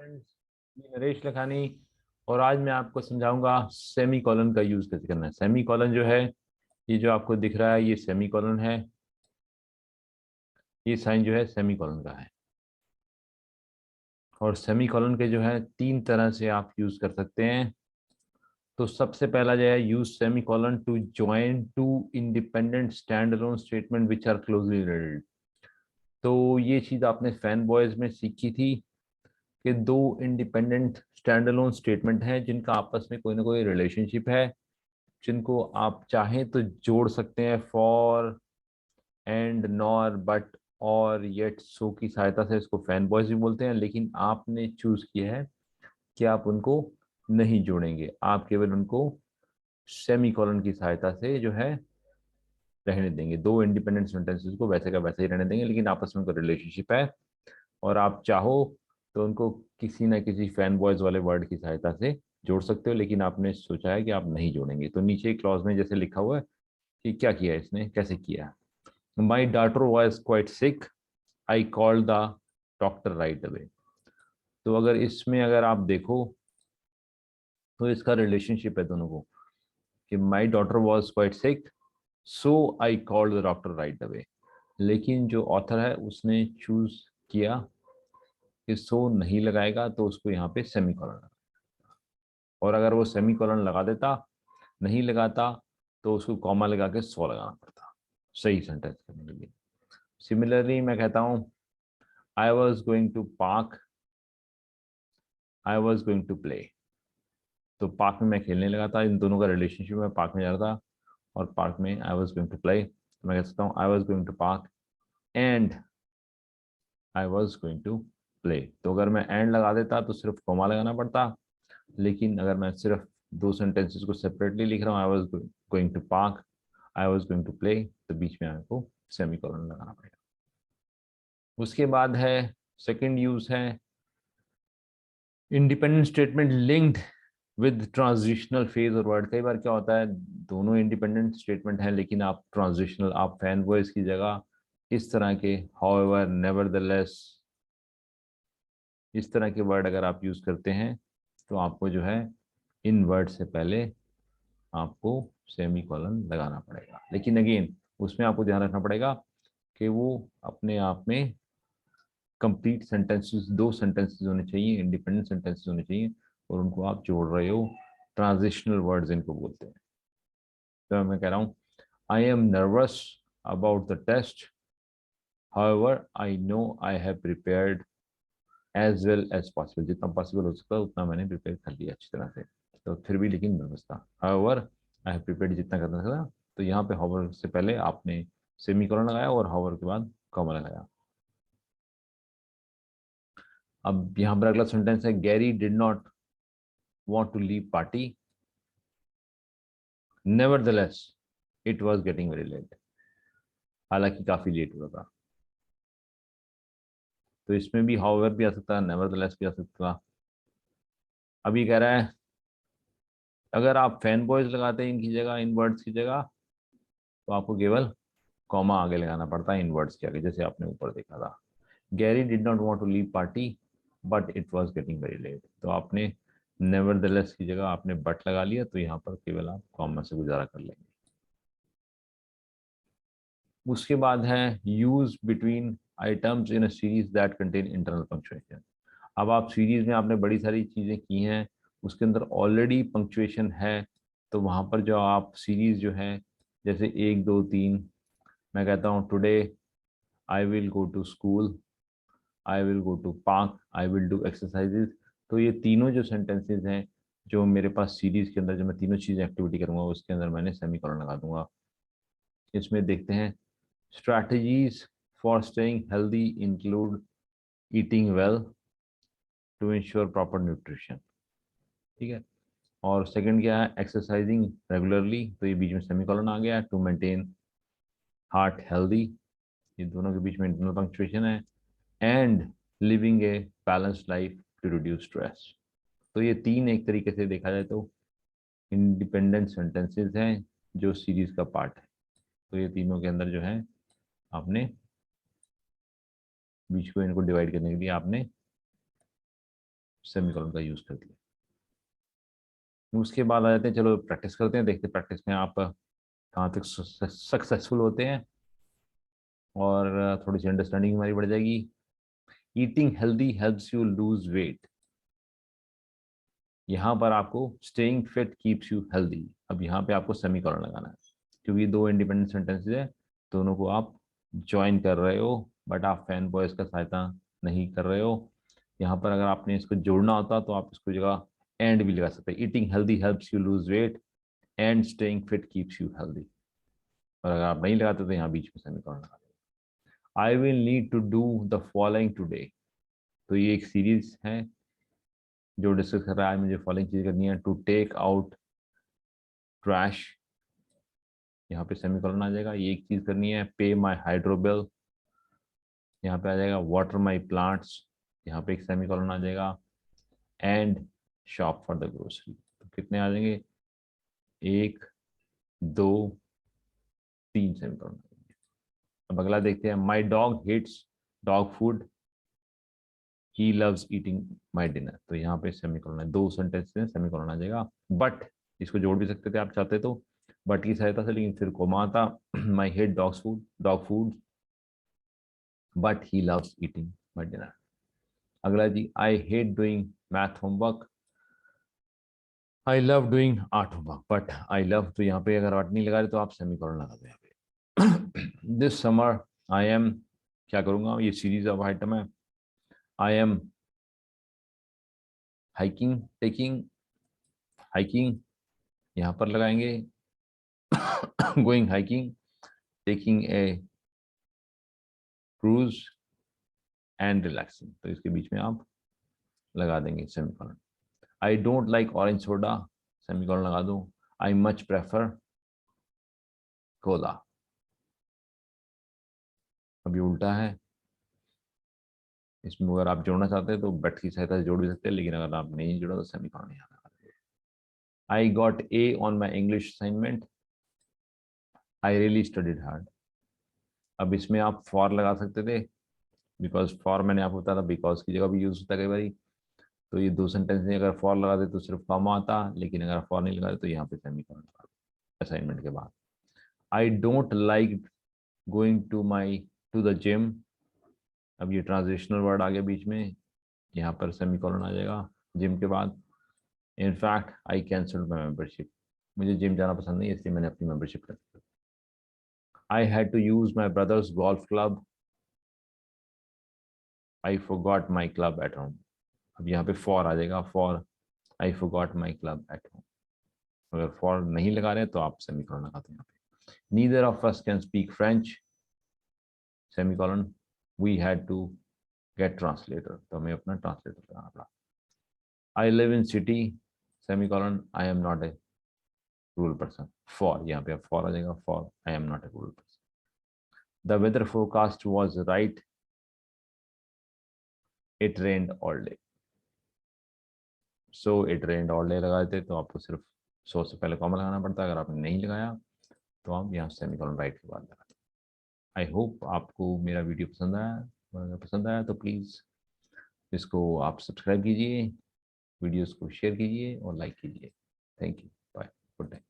Friends, मैं नरेश लखानी और आज मैं आपको समझाऊंगा सेमी कॉलन का यूज कैसे करना है। सेमी कॉलन जो है, ये जो आपको दिख रहा है, ये सेमी कॉलन है। ये साइन जो है सेमी कॉलन का है। और सेमी कॉलन के जो है तीन तरह से आप यूज कर सकते हैं। तो सबसे पहला जो है, use semicolon to join two independent stand alone statement which are closely related. तो ये चीज आपने फैन बॉयज में सीखी थी कि दो इंडिपेंडेंट स्टैंड अलोन स्टेटमेंट हैं जिनका आपस में कोई ना कोई रिलेशनशिप है, जिनको आप चाहें तो जोड़ सकते हैं। फॉर, एंड, नॉर, बट, और, येट, सो की सहायता से। इसको फैन बॉयज भी बोलते हैं, लेकिन आपने चूज किया है कि आप उनको नहीं जोड़ेंगे, आप केवल उनको सेमी कॉलन की सहायता से जो है रहने देंगे। दो इंडिपेंडेंट सेंटेंसेस को वैसे का वैसे ही रहने देंगे, लेकिन आपस में उनका रिलेशनशिप है और आप चाहो तो उनको किसी ना किसी फैन बॉयज वाले वर्ड की सहायता से जोड़ सकते हो, लेकिन आपने सोचा है कि आप नहीं जोड़ेंगे। तो नीचे क्लॉज में जैसे लिखा हुआ है कि क्या किया है इसने, कैसे किया है। My daughter was quite sick, I called the doctor right away. तो अगर इसमें अगर आप देखो तो इसका रिलेशनशिप है दोनों को, कि my daughter was quite sick so I called the doctor right away. लेकिन जो ऑथर है उसने चूज किया कि सो नहीं लगाएगा, तो उसको यहाँ पे सेमी कॉलन लगा। और अगर वो सेमी कॉलन लगा देता, नहीं लगाता, तो उसको कॉमा लगा के सो लगाना पड़ता सही सेंटेंस करने के लिए। सिमिलरली मैं कहता हूँ I was going to park, I was going to play. तो पार्क में मैं खेलने लगा था, इन दोनों का रिलेशनशिप में पार्क में जा रहा था और पार्क में I was going to play. तो मैं कह सकता हूँ I was going to park and I was going to play. तो अगर मैं एंड लगा देता तो सिर्फ कॉमा लगाना पड़ता, लेकिन अगर मैं सिर्फ दो सेंटेंसेस को सेपरेटली लिख रहा हूँ, I was going to park, I was going to play, तो बीच में आपको सेमी कॉलन लगाना पड़ेगा। उसके बाद है सेकंड यूज है independent statement linked with transitional phase और वर्ड। कई बार क्या होता है, दोनों इंडिपेंडेंट स्टेटमेंट हैं लेकिन आप ट्रांजिशनल, आप फैन वॉइस की जगह इस तरह के हाउएवर, नेवरदलेस, इस तरह के वर्ड अगर आप यूज करते हैं तो आपको जो है इन वर्ड से पहले आपको सेमी कॉलन लगाना पड़ेगा। लेकिन अगेन उसमें आपको ध्यान रखना पड़ेगा कि वो अपने आप में कंप्लीट सेंटेंसेस, दो सेंटेंसेस होने चाहिए, इंडिपेंडेंट सेंटेंसेस होने चाहिए, और उनको आप जोड़ रहे हो। ट्रांजिशनल वर्ड्स इनको बोलते हैं। तो मैं कह रहा हूँ I am nervous about the test, however I know I have prepared as well as possible. जितना पॉसिबल हो सकता है उतना मैंने प्रिपेयर कर लिया अच्छी तरह से, तो फिर भी लेकिन नर्वस था। हाउएवर आई हैव प्रिपेयर्ड, जितना करना था। तो यहाँ पे हाउएवर से पहले आपने सेमीकोलन लगाया और हाउएवर के बाद कॉमा लगाया। अब यहाँ पर अगला सेंटेंस है Gary did not want to leave party, nevertheless it was getting very late. हालांकि काफी लेट हुआ था। तो इसमें भी हाउएवर भी आ सकता है, नेवरदलेस भी आ सकता था। अभी कह रहा है अगर आप फैन बॉयज लगाते हैं इनकी जगह, इन वर्ड्स की जगह, तो आपको केवल कॉमा आगे लगाना पड़ता है इन वर्ड्स के आगे, जैसे आपने ऊपर देखा था। Gary did not want to leave party but it was getting very late. तो आपने नेवरदलेस की जगह आपने बट लगा लिया, तो यहाँ पर केवल आप कॉमा से गुजारा कर लेंगे। उसके बाद है use between items in a series that contain internal punctuation. अब आप सीरीज में आपने बड़ी सारी चीजें की हैं, उसके अंदर ऑलरेडी पंक्चुएशन है, तो वहां पर जो आप सीरीज जो है, जैसे एक दो तीन, मैं कहता हूँ today I will go to school, I will go to park, I will do exercises. तो ये तीनों जो सेंटेंसेज हैं जो मेरे पास सीरीज के अंदर, जो मैं तीनों चीजें एक्टिविटी करूंगा उसके अंदर मैंने सेमीकोलन लगा दूंगा। इसमें देखते हैं strategies for staying healthy include eating well to ensure proper nutrition. ठीक है। और सेकंड क्या है, एक्सरसाइजिंग रेगुलरली, तो ये बीच में सेमीकोलन आ गया। टू मेंटेन हार्ट हेल्दी, ये दोनों के बीच में इंटरनल पंक्चुएशन है। And living a balanced life to reduce stress. तो ये तीन एक तरीके से देखा जाए तो इंडिपेंडेंट सेंटेंसेस हैं जो सीरीज का पार्ट है। तो ये तीनों के अंदर जो है आपने बीच को, इनको डिवाइड करने के लिए आपने सेमीकोलन का यूज कर दिया। उसके बाद आ जाते हैं, चलो प्रैक्टिस करते हैं, देखते हैं प्रैक्टिस में आप कहाँ तक सक्सेसफुल होते हैं और थोड़ी सी अंडरस्टैंडिंग हमारी बढ़ जाएगी। Eating healthy helps you lose weight. यहाँ पर आपको staying fit keeps you healthy, अब यहाँ पे आपको सेमीकोलन लगाना है क्योंकि दो इंडिपेंडेंट सेंटेंसेस है, दोनों को आप ज्वाइन कर रहे हो, बट आप फैन बॉयज का सहायता नहीं कर रहे हो। यहाँ पर अगर आपने इसको जोड़ना होता तो आप इसको जगह एंड भी लगा सकते हैं। Eating healthy helps you lose weight and staying fit keeps you healthy. और अगर आप नहीं लगाते तो यहाँ बीच में सेमीकोलन लगा दें। I will need to do the following today. तो ये एक सीरीज है जो डिस्कस कर रहा है मुझे फॉलोइंग चीज करनी है। टू टेक आउट ट्रैश, यहाँ पे सेमीकोलन आ जाएगा, ये एक चीज करनी है। पे माई हाइड्रो बिल, यहाँ पे आ जाएगा। वाटर माई प्लांट्स, यहाँ पे एक सेमीकोलन आ जाएगा। And shop for the grocery, तो कितने आ जाएंगे? 1 2 3 सेमीकोलन। अब अगला देखते हैं। My dog hits dog food, he loves eating my dinner. तो यहाँ पे सेमीकोलन है, 2 सेंटेंस में सेमीकोलन आ जाएगा। बट इसको जोड़ भी सकते थे आप चाहते तो बट की सहायता से, लेकिन फिर कोमा आता। My hate dog food but he loves eating my dinner. अगला जी, I hate doing math homework, I love doing art homework. But I love, तो यहाँ पे अगर आर्ट नहीं लगा रहे तो आप सेमीकोलन लगा दो यहाँ पे। दिस समर आई एम, क्या करूंगा, ये सीरीज ऑफ आइटम है। I am hiking taking, hiking यहाँ पर लगाएंगे। Going hiking, taking a cruise and relaxing, तो इसके बीच में आप लगा देंगे semicolon. I don't like orange soda, semicolon लगा दो। I much prefer Cola. अभी उल्टा है, इसमें अगर आप जोड़ना चाहते हैं तो बट की सहायता से जोड़ भी सकते हैं, लेकिन अगर आप नहीं जोड़ा तो सेमीकोलन यहाँ लगा देंगे। I got a on my English assignment, I really studied hard. अब इसमें आप फॉर लगा सकते थे, बिकॉज फॉर मैंने आपको बताया था बिकॉज की जगह भी यूज होता है कई बार। तो ये 2 सेंटेंस में अगर फॉर लगा दे तो सिर्फ कॉमा आता, लेकिन अगर फॉर नहीं लगा दे तो यहाँ पे सेमीकोलन लगा दो असाइनमेंट के बाद। I don't like going to the gym, अब ये ट्रांजिशनल वर्ड आ गया बीच में, यहाँ पर सेमीकोलन आ जाएगा जिम के बाद। In fact I cancelled my membership, मुझे जिम जाना पसंद नहीं इसलिए मैंने अपनी membership cancel. I had to use my brother's golf club, I forgot my club at home. अब यहाँ पे फॉर आ जाएगा, for I forgot my club at home. अगर फॉर नहीं लगा रहे तो आप सेमीकोलन लगाते हैं यहाँ पे। Neither of us can speak French, semicolon, we had to get translator, तो हमें अपना ट्रांसलेटर लगाना पड़ा। I live in city, semicolon, I am not a rural person. For, यहाँ पे फॉर आ जाएगा, for I am not a rural person. The weather forecast was right, it rained all day. So it rained all day लगा देते तो आपको सिर्फ सो से पहले कॉमा लगाना पड़ता है, अगर आपने नहीं लगाया तो आप यहाँ सेमीकोलन राइट के बाद लगा दें। आई होप आपको मेरा वीडियो पसंद आया, अगर पसंद आया तो प्लीज़ इसको आप सब्सक्राइब कीजिए, वीडियोस को शेयर कीजिए और लाइक कीजिए। Thank you, bye, good night.